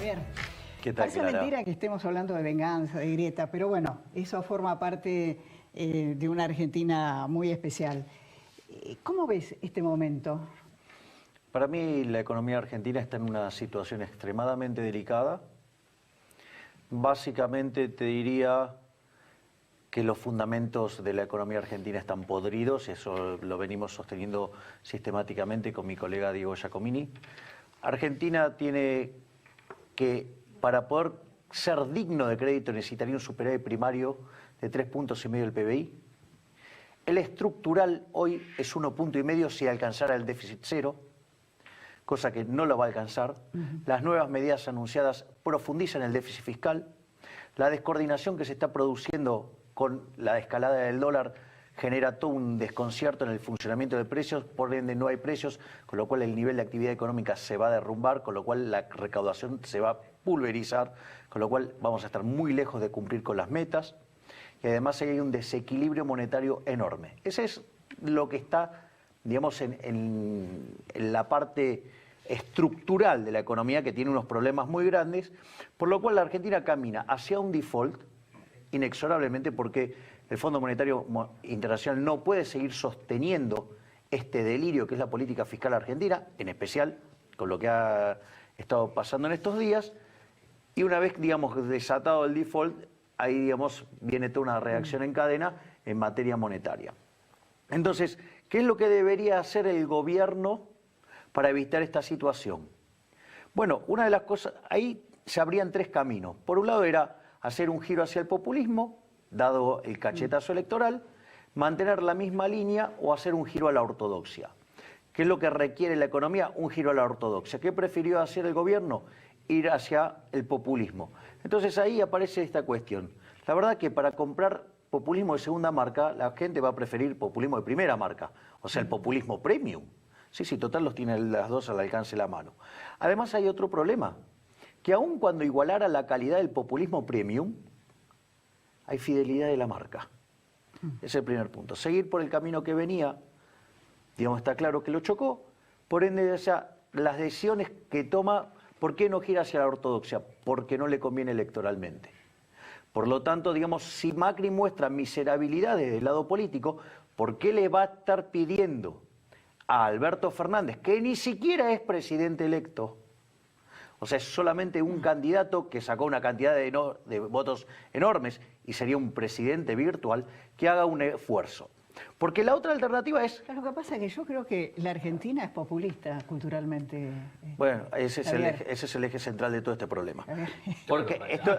Javier. ¿Qué tal, Parece Clara? mentira que estemos hablando de venganza, de grieta, pero bueno, eso forma parte de una Argentina muy especial. ¿Cómo ves este momento? Para mí la economía argentina está en una situación extremadamente delicada. Básicamente te diría que los fundamentos de la economía argentina están podridos, eso lo venimos sosteniendo sistemáticamente con mi colega Diego Giacomini. Argentina tiene que, para poder ser digno de crédito, necesitaría un superávit primario de 3,5 puntos del PBI. El estructural hoy es 1,5 puntos si alcanzara el déficit cero, cosa que no lo va a alcanzar. Las nuevas medidas anunciadas profundizan el déficit fiscal. La descoordinación que se está produciendo con la escalada del dólar genera todo un desconcierto en el funcionamiento de precios, por ende no hay precios, con lo cual el nivel de actividad económica se va a derrumbar, con lo cual la recaudación se va a pulverizar, con lo cual vamos a estar muy lejos de cumplir con las metas. Y además hay un desequilibrio monetario enorme. Ese es lo que está, digamos, en la parte estructural de la economía, que tiene unos problemas muy grandes, por lo cual la Argentina camina hacia un default inexorablemente, porque el Fondo Monetario Internacional no puede seguir sosteniendo este delirio que es la política fiscal argentina, en especial con lo que ha estado pasando en estos días, y una vez, digamos, desatado el default, ahí, digamos, viene toda una reacción en cadena en materia monetaria. Entonces, ¿qué es lo que debería hacer el gobierno para evitar esta situación? Bueno, una de las cosas, ahí se abrían tres caminos. Por un lado era hacer un giro hacia el populismo, dado el cachetazo electoral, mantener la misma línea o hacer un giro a la ortodoxia. ¿Qué es lo que requiere la economía? Un giro a la ortodoxia. ¿Qué prefirió hacer el gobierno? Ir hacia el populismo. Entonces ahí aparece esta cuestión. La verdad que para comprar populismo de segunda marca, la gente va a preferir populismo de primera marca, o sea, el populismo premium. Sí, sí, total los tiene las dos al alcance de la mano. Además hay otro problema, que aun cuando igualara la calidad del populismo premium, hay fidelidad de la marca. Ese es el primer punto. Seguir por el camino que venía, digamos, está claro que lo chocó, por ende, o sea, las decisiones que toma, ¿por qué no gira hacia la ortodoxia? Porque no le conviene electoralmente. Por lo tanto, digamos, si Macri muestra miserabilidad desde el lado político, ¿por qué le va a estar pidiendo a Alberto Fernández, que ni siquiera es presidente electo? O sea, es solamente un candidato que sacó una cantidad de votos enormes y sería un presidente virtual, que haga un esfuerzo. Porque la otra alternativa es... Lo que pasa es que yo creo que la Argentina es populista culturalmente. Bueno, ese es el eje central de todo este problema. Porque esto...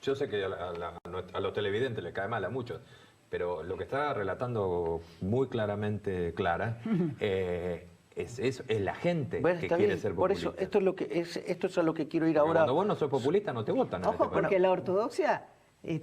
yo sé que a los televidentes les cae mal a muchos, pero lo que está relatando muy claramente Clara es la gente que quiere ser populista. Por eso, esto es a lo que quiero ir ahora. Cuando vos no sos populista, no te votan. Ojo, porque la ortodoxia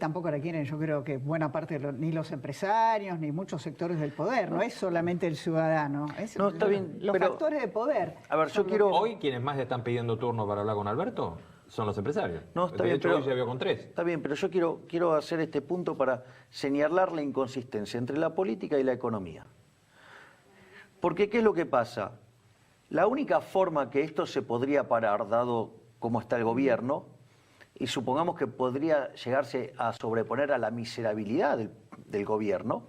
tampoco la quieren, yo creo que buena parte, ni los empresarios, ni muchos sectores del poder, no es solamente el ciudadano, No, está bien, los pero, factores de poder. A ver, yo quiero... Hoy quienes más están pidiendo turno para hablar con Alberto son los empresarios. No, está de bien, hecho, pero, hoy ya vio con 3. Está bien, pero yo quiero hacer este punto para señalar la inconsistencia entre la política y la economía. Porque, ¿qué es lo que pasa? La única forma que esto se podría parar, dado cómo está el gobierno, y supongamos que podría llegarse a sobreponer a la miserabilidad del gobierno,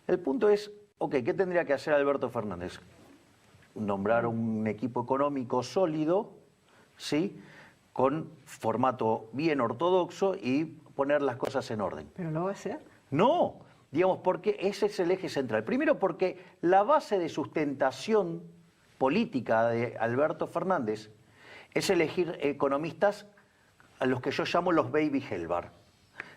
el punto es, ok, ¿qué tendría que hacer Alberto Fernández? Nombrar un equipo económico sólido, ¿sí?, con formato bien ortodoxo y poner las cosas en orden. ¿Pero lo va a hacer? No, digamos, porque ese es el eje central. Primero porque la base de sustentación política de Alberto Fernández es elegir economistas a los que yo llamo los baby Helbar.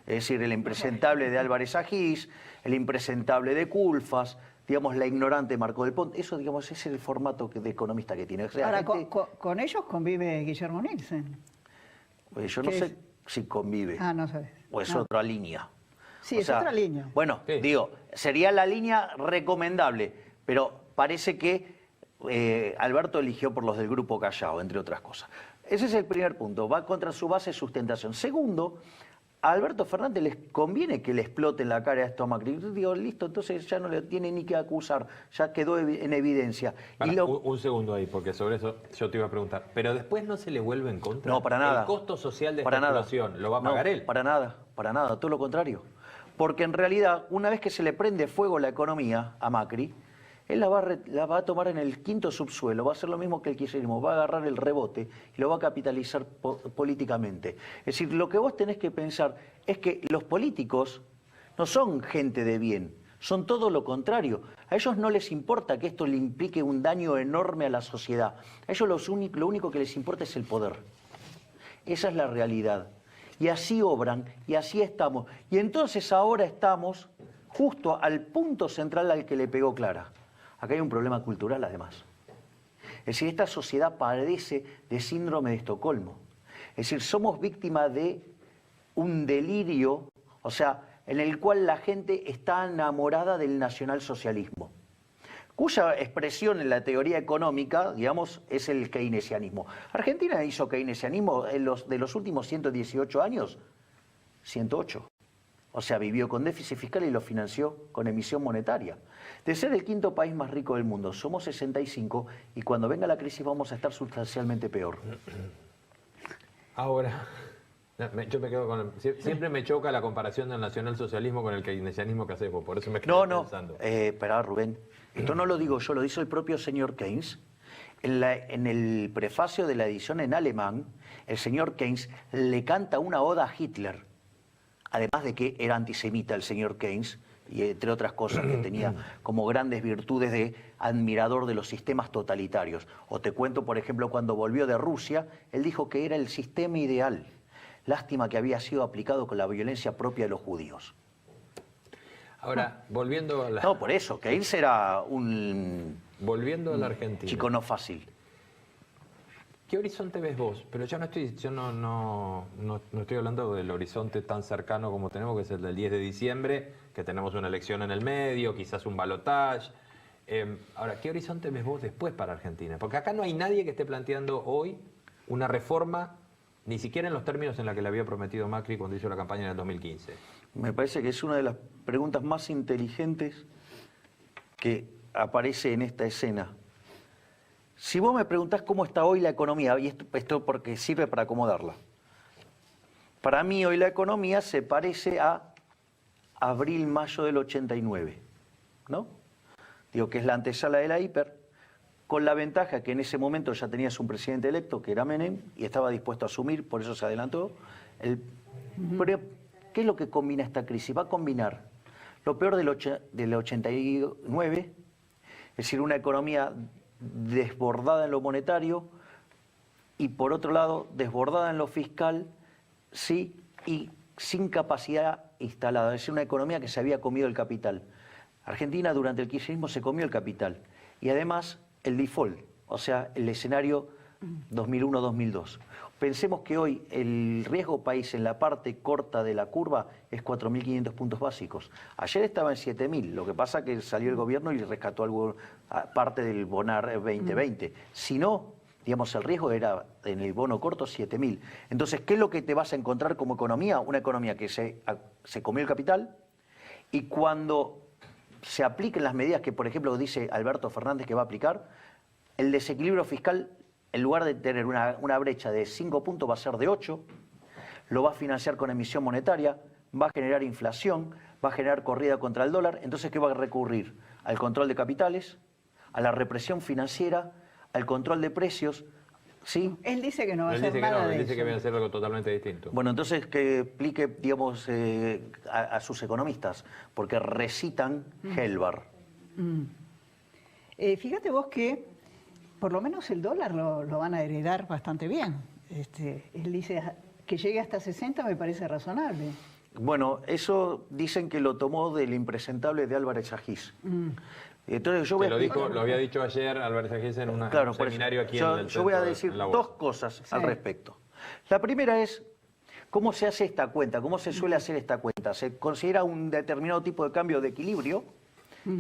Es decir, el impresentable de Álvarez Agís, el impresentable de Culfas, digamos, la ignorante Marco del Ponte. Eso, digamos, es el formato de economista que tiene. O sea, ahora, con ellos convive Guillermo Nielsen. Yo no sé si convive. Ah, no sabes. O es otra línea. Sí, es otra línea. Bueno, sí, digo, sería la línea recomendable, pero parece que Alberto eligió por los del Grupo Callao, entre otras cosas. Ese es el primer punto, va contra su base de sustentación. Segundo, a Alberto Fernández les conviene que le explote en la cara esto a Macri. Yo digo, listo, entonces ya no le tiene ni que acusar, ya quedó en evidencia. Un segundo ahí, porque sobre eso yo te iba a preguntar. ¿Pero después no se le vuelve en contra? No, para nada. ¿El costo social de para esta nada. explosión lo va a pagar él? Para nada, todo lo contrario. Porque en realidad, una vez que se le prende fuego la economía a Macri, él la va a tomar en el quinto subsuelo, va a hacer lo mismo que el kirchnerismo, va a agarrar el rebote y lo va a capitalizar políticamente. Es decir, lo que vos tenés que pensar es que los políticos no son gente de bien, son todo lo contrario. A ellos no les importa que esto le implique un daño enorme a la sociedad. A ellos lo único que les importa es el poder. Esa es la realidad. Y así obran, y así estamos. Y entonces ahora estamos justo al punto central al que le pegó Clara. Acá hay un problema cultural, además. Es decir, esta sociedad padece de síndrome de Estocolmo. Es decir, somos víctimas de un delirio, o sea, en el cual la gente está enamorada del nacionalsocialismo, cuya expresión en la teoría económica, digamos, es el keynesianismo. Argentina hizo keynesianismo de los últimos 118 años, 108. O sea, vivió con déficit fiscal y lo financió con emisión monetaria. De ser el quinto país más rico del mundo, somos 65 y cuando venga la crisis vamos a estar sustancialmente peor. Ahora, yo me quedo con... Siempre me choca la comparación del nacionalsocialismo con el keynesianismo que haces vos, por eso me quedo pensando. Espera, Rubén, esto no lo digo yo, lo dice el propio señor Keynes. En el prefacio de la edición en alemán, el señor Keynes le canta una oda a Hitler. Además de que era antisemita el señor Keynes, y entre otras cosas que tenía como grandes virtudes de admirador de los sistemas totalitarios. O te cuento, por ejemplo, cuando volvió de Rusia, él dijo que era el sistema ideal. Lástima que había sido aplicado con la violencia propia de los judíos. Ahora, volviendo a la... No, por eso, Keynes era Volviendo a la Argentina. chico no fácil. ¿Qué horizonte ves vos? Pero yo no estoy hablando del horizonte tan cercano como tenemos, que es el del 10 de diciembre, que tenemos una elección en el medio, quizás un balotaje. Ahora, ¿qué horizonte ves vos después para Argentina? Porque acá no hay nadie que esté planteando hoy una reforma, ni siquiera en los términos en los que le había prometido Macri cuando hizo la campaña en el 2015. Me parece que es una de las preguntas más inteligentes que aparece en esta escena. Si vos me preguntás cómo está hoy la economía, y esto porque sirve para acomodarla. Para mí hoy la economía se parece a abril-mayo del 89, ¿no? Digo que es la antesala de la hiper, con la ventaja que en ese momento ya tenías un presidente electo, que era Menem, y estaba dispuesto a asumir, por eso se adelantó. Pero, ¿qué es lo que combina esta crisis? Va a combinar lo peor del 89, es decir, una economía desbordada en lo monetario y por otro lado desbordada en lo fiscal, sí, y sin capacidad instalada, es decir, una economía que se había comido el capital. Argentina durante el kirchnerismo se comió el capital y además el default, o sea, el escenario 2001-2002. Pensemos que hoy el riesgo país en la parte corta de la curva es 4.500 puntos básicos. Ayer estaba en 7.000, lo que pasa que salió el gobierno y rescató algo, parte del Bonar 2020. Si no, digamos, el riesgo era en el bono corto 7.000. Entonces, ¿qué es lo que te vas a encontrar como economía? Una economía que se comió el capital y cuando se apliquen las medidas que, por ejemplo, dice Alberto Fernández que va a aplicar, el desequilibrio fiscal, en lugar de tener una brecha de 5 puntos, va a ser de 8, lo va a financiar con emisión monetaria, va a generar inflación, va a generar corrida contra el dólar. Entonces, ¿qué va a recurrir? Al control de capitales, a la represión financiera, al control de precios, ¿sí? Él dice que no va a Él hacer dice que nada no, de él dice eso. que va a hacer algo totalmente distinto. Bueno, entonces que explique, digamos, a sus economistas, porque recitan Helbar. Fíjate vos que por lo menos el dólar lo van a heredar bastante bien. Él dice que llegue hasta 60 me parece razonable. Bueno, eso dicen que lo tomó del impresentable de Álvarez Agis. Entonces yo voy a explicar- Lo había dicho ayer Alberto Agis en un Claro, por eso. seminario aquí yo, en el yo voy a centro de decir la bolsa. dos cosas al respecto. La primera es cómo se hace esta cuenta, cómo se suele hacer esta cuenta. Se considera un determinado tipo de cambio de equilibrio,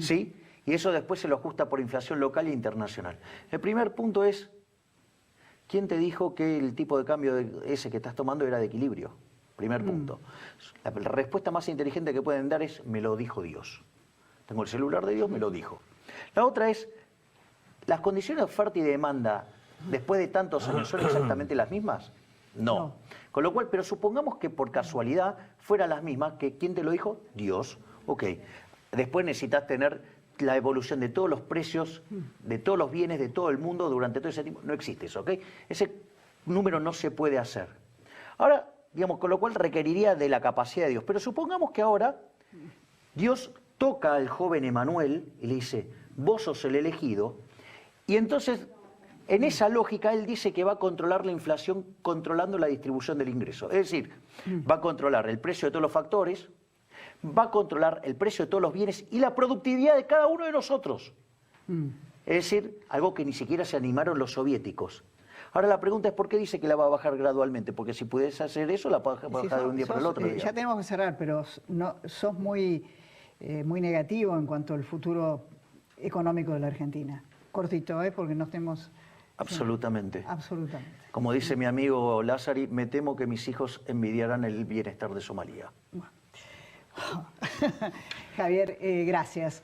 ¿sí? Y eso después se lo ajusta por inflación local e internacional. El primer punto es, ¿quién te dijo que el tipo de cambio ese que estás tomando era de equilibrio? Primer punto. La respuesta más inteligente que pueden dar es, me lo dijo Dios. Tengo el celular de Dios, me lo dijo. La otra es, ¿las condiciones de oferta y demanda después de tantos años son exactamente las mismas? No. Con lo cual, pero supongamos que por casualidad fueran las mismas, que ¿quién te lo dijo? Dios. Ok. Después necesitas tener la evolución de todos los precios, de todos los bienes de todo el mundo durante todo ese tiempo. No existe eso, ¿ok? Ese número no se puede hacer. Ahora, digamos, con lo cual requeriría de la capacidad de Dios. Pero supongamos que ahora Dios toca al joven Emanuel y le dice, vos sos el elegido, y entonces, en esa lógica, él dice que va a controlar la inflación controlando la distribución del ingreso. Es decir, va a controlar el precio de todos los factores, va a controlar el precio de todos los bienes y la productividad de cada uno de nosotros. Es decir, algo que ni siquiera se animaron los soviéticos. Ahora la pregunta es, ¿por qué dice que la va a bajar gradualmente? Porque si pudiese hacer eso, la va a bajar de un día para el otro. Ya tenemos que cerrar, pero sos muy negativo en cuanto al futuro económico de la Argentina. Cortito, porque no estemos... Absolutamente. Sí, absolutamente. Como dice mi amigo Lázari, me temo que mis hijos envidiarán el bienestar de Somalia. Bueno. Javier, gracias.